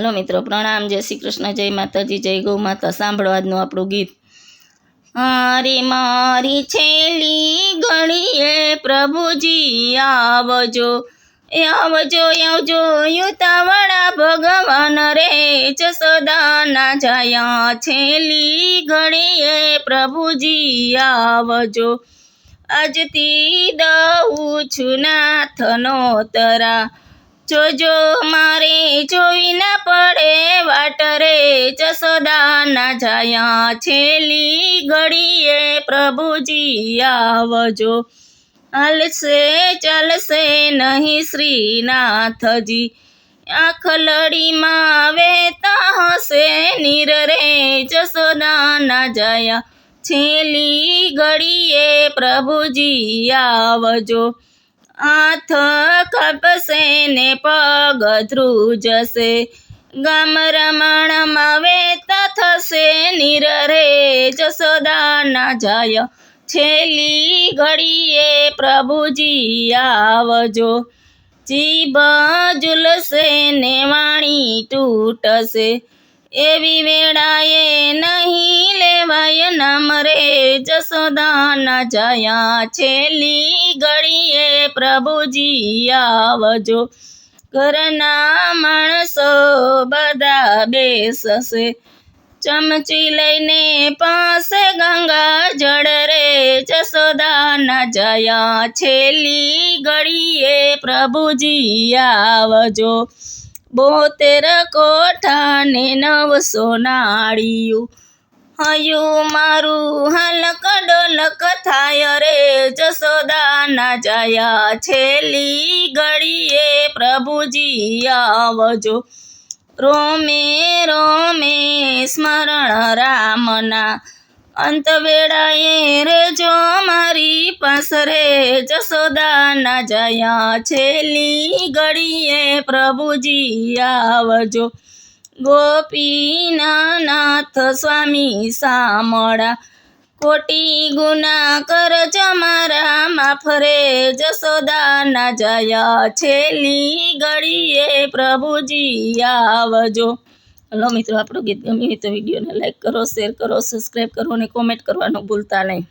Hello મિત્રો, પ્રણામ, જય શ્રી કૃષ્ણ, જય માતાજી, જય ગૌ માતા. સાંભળો આજનું આપણું ગીત. અરે મારી છેલ્લી ઘડીએ પ્રભુજી આવજો, આવજો આવજો યુતાવાળા ભગવાન રે, જસોદાના જાયા છેલ્લી ઘડીએ પ્રભુજી આવજો. આજથી દઉં છું નાથનો તરા, જોજો મારે જોઈ ના પડે વાટ રે, જસોદાના જાયા છેલ્લી ઘડીએ પ્રભુજી આવજો. હાલશે ચાલશે નહીં શ્રીનાથજી, આંખ લડીમાં વહેતા હશે નીર રે, જસોદાના જાયા છેલ્લી ઘડીએ પ્રભુજી આવજો. હાથ કાપશે ને પગ ધ્રુજશે, ગામ રમણમાં વેતા થશે નીર રે, જસોદાના જાયા છેલ્લી ઘડીએ પ્રભુજી આવજો. જીભ ઝૂલશે ને વાણી તૂટશે, એવી વેળાએ નહીં લેવાય નામ રે, જસોદાના જાયા છેલ્લી ઘડીએ પ્રભુજી આવજો. ઘરના માણસો બધા બેસશે, ચમચી લઈને પાસે ગંગા જળ રે, જસોદાના જાયા છેલ્લી ઘડીએ પ્રભુજી આવજો. 72 કોઠા ને 900 નાળિયું, હયું મારું હલક ડોલક થાય રે, જસોદાના જાયા છેલ્લી ઘડીએ પ્રભુજી આવજો. રોમે રોમે સ્મરણ રામના, અંત વેળાએ રેજો મારી પાસ રે, જસોદાના જાયા છેલ્લી ઘડીએ પ્રભુજી આવજો. ગોપીના નાથ સ્વામી સામળા, ખોટી ગુના કરજો મારા માફ રે, જસોદાના જાયા છેલ્લી ઘડીએ પ્રભુજી આવજો. હલો મિત્રો, આપણું ગીત ગમ્યું હોય તો વિડીયોને લાઈક કરો, શેર કરો, સબસ્ક્રાઈબ કરો અને કોમેન્ટ કરવાનું ભૂલતા નહીં.